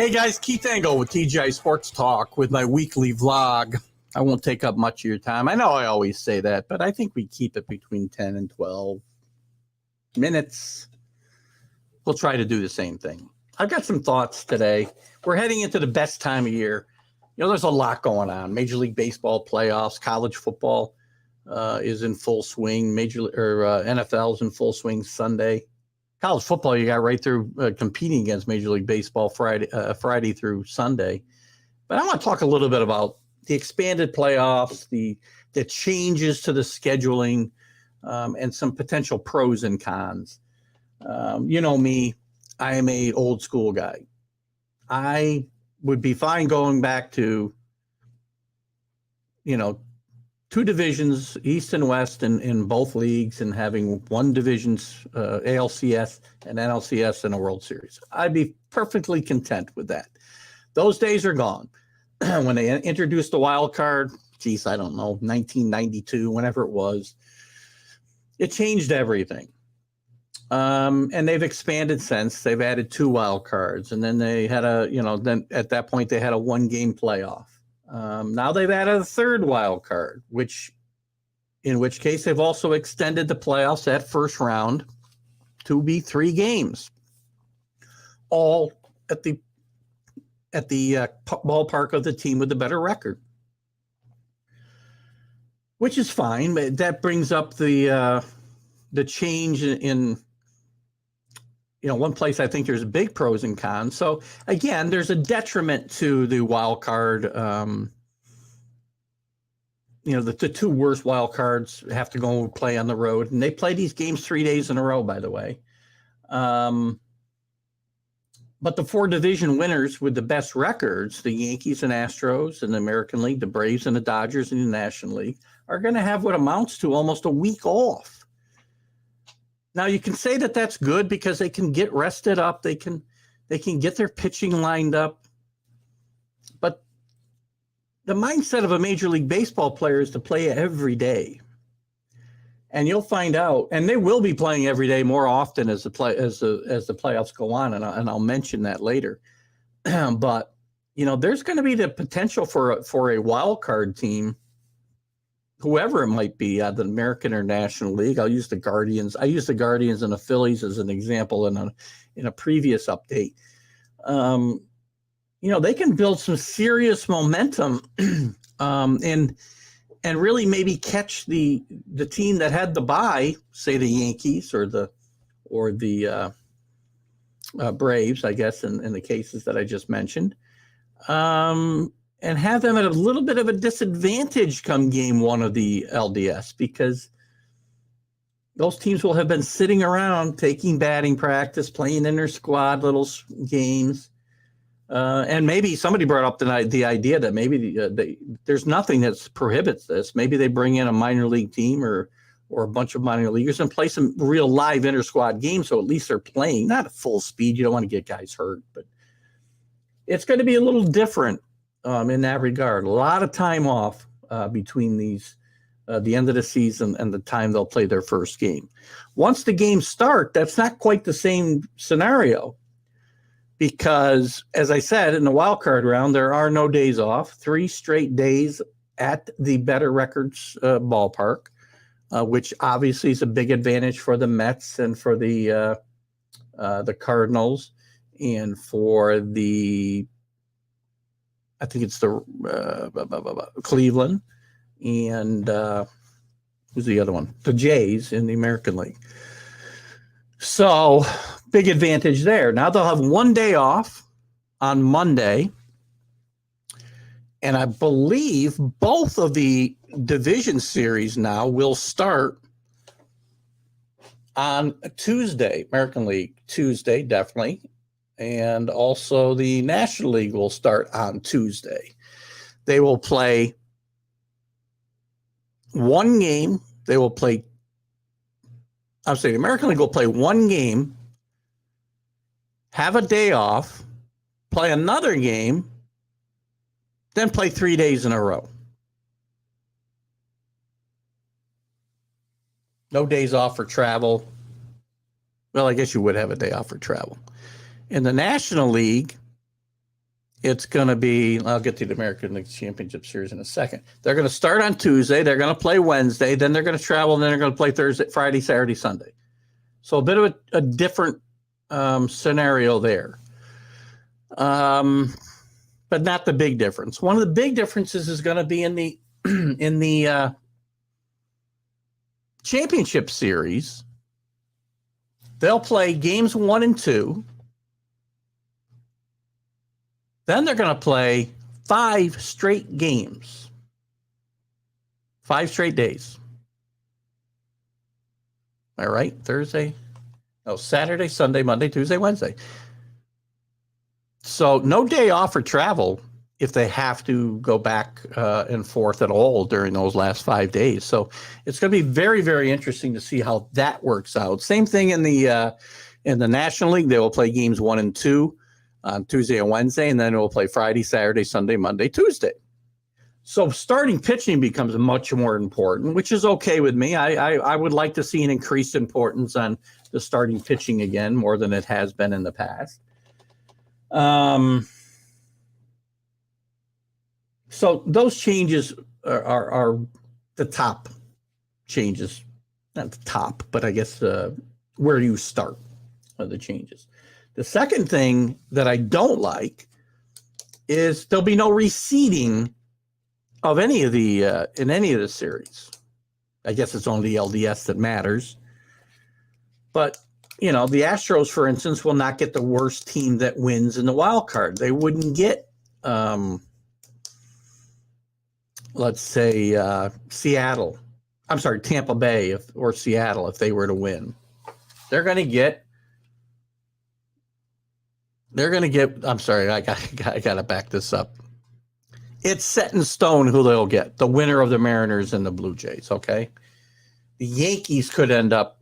Hey guys, Keith Angle with TGI Sports Talk with my weekly vlog. I won't take up much of your time. I know I always say that, but I think we keep it between 10 and 12 minutes. We'll try to do the same thing. I've got some thoughts today. We're heading into the best time of year. You know, there's a lot going on. Major League Baseball playoffs, college football is in full swing. NFL's in full swing Sunday. College football, you got right through competing against Major League Baseball Friday through Sunday. But I want to talk a little bit about the expanded playoffs, the changes to the scheduling, and some potential pros and cons. You know me, I am a old school guy. I would be fine going back to, two divisions, East and West, in both leagues, and having one division's ALCS and NLCS in a World Series. I'd be perfectly content with that. Those days are gone. When they introduced the wild card, I don't know, 1992, whenever it was, it changed everything. And they've expanded since. They've added 2 wild cards, and then they had then at that point they had a 1-game playoff. Now they've added a 3rd wild card, in which case they've also extended the playoffs, that first round, to be 3 games, all at the ballpark of the team with the better record, which is fine. But that brings up the change in one place I think there's big pros and cons. So again, there's a detriment to the wild card. The 2 worst wild cards have to go play on the road, and they play these games 3 days in a row, by the way. But the 4 division winners with the best records, the Yankees and Astros in the American League, the Braves and the Dodgers in the National League, are going to have what amounts to almost a week off. Now, you can say that that's good because they can get rested up. They can get their pitching lined up. But the mindset of a Major League Baseball player is to play every day. And you'll find out, and they will be playing every day more often as the playoffs go on, and I'll mention that later. But there's going to be the potential for a wild card team, whoever it might be, the American or National League. I'll use the Guardians. I used the Guardians and the Phillies as an example in a previous update. They can build some serious momentum and really maybe catch the team that had the bye, say the Yankees or the Braves, I guess, in the cases that I just mentioned. And have them at a little bit of a disadvantage come game 1 of the LDS, because those teams will have been sitting around taking batting practice, playing in their squad little games. And maybe somebody brought up the idea that maybe there's nothing that prohibits this. Maybe they bring in a minor league team or a bunch of minor leaguers and play some real live inter-squad games, so at least they're playing, not at full speed. You don't want to get guys hurt, but it's going to be a little different in that regard. A lot of time off between the end of the season and the time they'll play their first game. Once the games start, that's not quite the same scenario, because, as I said, in the wild card round, there are no days off. 3 straight days at the better records ballpark, which obviously is a big advantage for the Mets and for the Cardinals and for I think it's the Cleveland and who's the other one? The Jays in the American League. So big advantage there. Now they'll have 1 day off on Monday. And I believe both of the division series now will start on Tuesday. American League Tuesday, definitely. And also the National League will start on Tuesday. They will play 1 game. The American League will play 1 game, have a day off, play another game, then play 3 days in a row. No days off for travel. Well, I guess you would have a day off for travel. In the National League, It's going to be, I'll get to the American League Championship Series in a second. They're going to start on Tuesday. They're going to play Wednesday. Then they're going to travel, and then they're going to play Thursday, Friday, Saturday, Sunday. So a bit of a different scenario there. But not the big difference. One of the big differences is going to be in the championship series. They'll play games 1 and 2. Then they're going to play 5 straight games. 5 straight days. All right, Saturday, Sunday, Monday, Tuesday, Wednesday. So no day off for travel if they have to go back and forth at all during those last 5 days. So it's going to be very, very interesting to see how that works out. Same thing in the National League. They will play games 1 and 2 on Tuesday and Wednesday, and then it will play Friday, Saturday, Sunday, Monday, Tuesday. So starting pitching becomes much more important, which is okay with me. I would like to see an increased importance on the starting pitching again, more than it has been in the past. So those changes are the top changes, not the top, but I guess where you start of the changes. The second thing that I don't like is there'll be no reseeding of any of the in any of the series. I guess it's only the LDS that matters. But the Astros, for instance, will not get the worst team that wins in the wild card. They wouldn't get, let's say, Seattle. I'm sorry, Tampa Bay or Seattle if they were to win. They're going to get. I'm sorry, I got to back this up. It's set in stone who they'll get. The winner of the Mariners and the Blue Jays. Okay, the Yankees could end up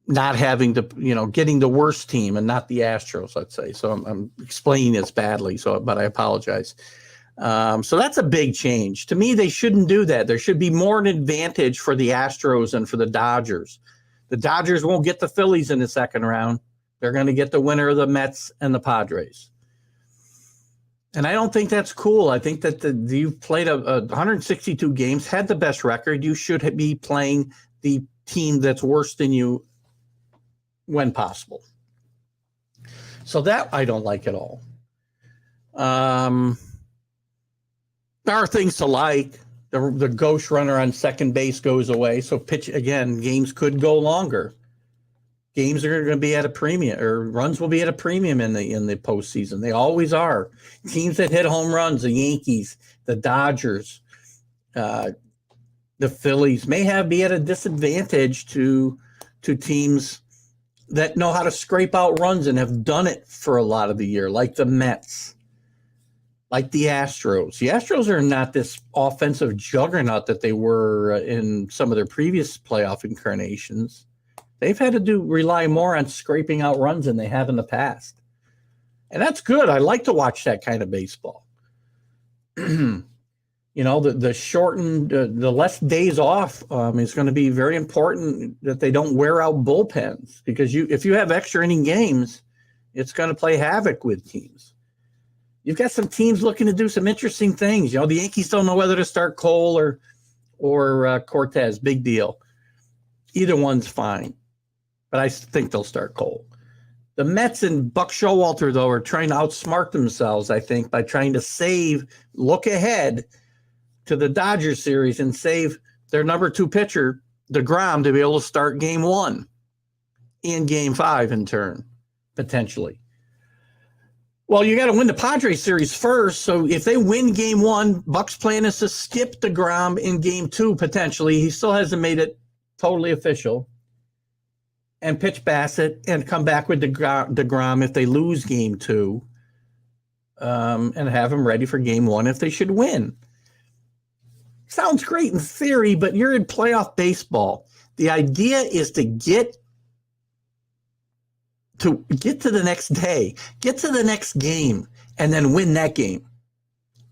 not having to, getting the worst team and not the Astros, let's say. So I'm explaining this badly, but I apologize. So that's a big change. To me, they shouldn't do that. There should be more an advantage for the Astros and for the Dodgers. The Dodgers won't get the Phillies in the second round. They're going to get the winner of the Mets and the Padres. And I don't think that's cool. I think that you've played 162 games, had the best record. You should be playing the team that's worse than you when possible. So that I don't like at all. There are things to like. The ghost runner on second base goes away. So games could go longer. Games are going to be at a premium, or runs will be at a premium in the postseason. They always are. Teams that hit home runs, the Yankees, the Dodgers, the Phillies may be at a disadvantage to teams that know how to scrape out runs and have done it for a lot of the year, like the Mets, like the Astros. The Astros are not this offensive juggernaut that they were in some of their previous playoff incarnations. They've had to rely more on scraping out runs than they have in the past. And that's good. I like to watch that kind of baseball. The shortened, the less days off is going to be very important that they don't wear out bullpens, because if you have extra inning games, it's going to play havoc with teams. You've got some teams looking to do some interesting things. The Yankees don't know whether to start Cole or Cortez. Big deal. Either one's fine. But I think they'll start Cole. The Mets and Buck Showalter, though, are trying to outsmart themselves, I think, by trying to look ahead to the Dodgers series and save their number 2 pitcher, DeGrom, to be able to start game 1 and game 5 in turn, potentially. Well, you got to win the Padres series first. So if they win game 1, Buck's plan is to skip DeGrom in game 2, potentially. He still hasn't made it totally official. And pitch Bassett and come back with DeGrom if they lose game 2, and have him ready for game 1 if they should win. Sounds great in theory, but you're in playoff baseball. The idea is to get to the next day, get to the next game, and then win that game.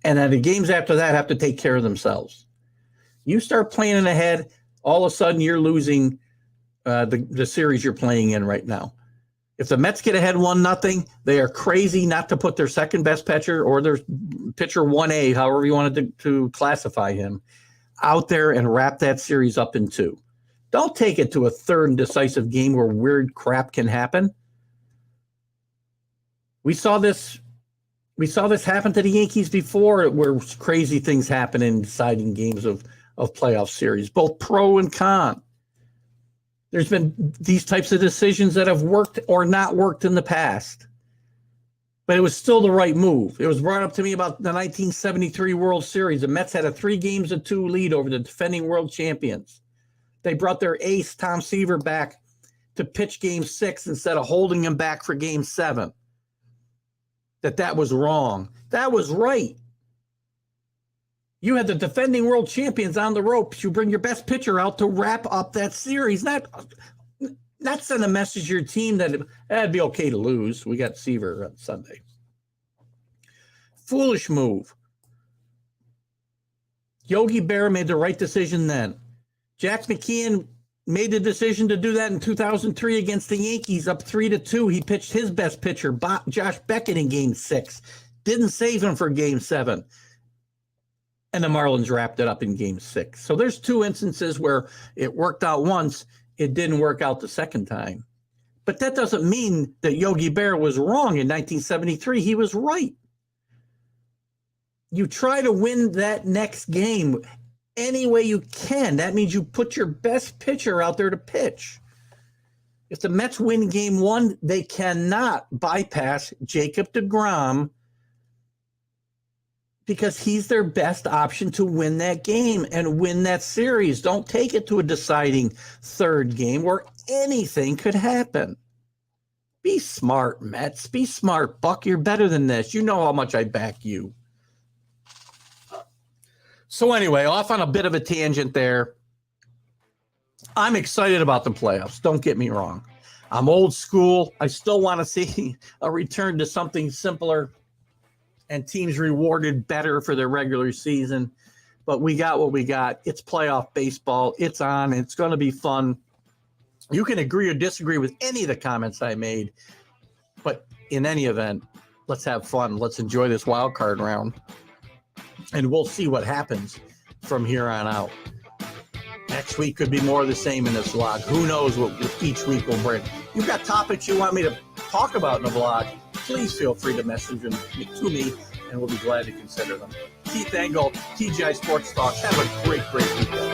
And then the games after that have to take care of themselves. You start planning ahead, all of a sudden you're losing the series you're playing in right now. If the Mets get ahead 1-0, they are crazy not to put their second best pitcher or their pitcher 1A, however you wanted to classify him, out there and wrap that series up in 2. Don't take it to a third and decisive game where weird crap can happen. We saw this happen to the Yankees before, where crazy things happen in deciding games of playoff series, both pro and con. There's been these types of decisions that have worked or not worked in the past. But it was still the right move. It was brought up to me about the 1973 World Series. The Mets had a 3-2 lead over the defending world champions. They brought their ace, Tom Seaver, back to pitch Game 6 instead of holding him back for Game 7. That was wrong. That was right. You had the defending world champions on the ropes. You bring your best pitcher out to wrap up that series. Not send a message to your team that it'd be okay to lose. We got Seaver on Sunday. Foolish move. Yogi Berra made the right decision then. Jack McKeon made the decision to do that in 2003 against the Yankees, up 3-2. He pitched his best pitcher, Josh Beckett, in Game 6. Didn't save him for Game 7. And the Marlins wrapped it up in Game 6. So there's 2 instances where it worked out once, it didn't work out the second time. But that doesn't mean that Yogi Berra was wrong in 1973. He was right. You try to win that next game any way you can. That means you put your best pitcher out there to pitch. If the Mets win Game 1, they cannot bypass Jacob deGrom, because he's their best option to win that game and win that series. Don't take it to a deciding third game where anything could happen. Be smart, Mets. Be smart, Buck. You're better than this. You know how much I back you. So anyway, off on a bit of a tangent there. I'm excited about the playoffs. Don't get me wrong. I'm old school. I still want to see a return to something simpler and teams rewarded better for their regular season. But we got what we got. It's playoff baseball. It's on. It's going to be fun. You can agree or disagree with any of the comments I made. But in any event, let's have fun. Let's enjoy this wild card round. And we'll see what happens from here on out. Next week could be more of the same in this vlog. Who knows what each week will bring. You've got topics you want me to talk about in the vlog, please feel free to message them to me, and we'll be glad to consider them. Keith Engel, TGI Sports Talk. Have a great weekend.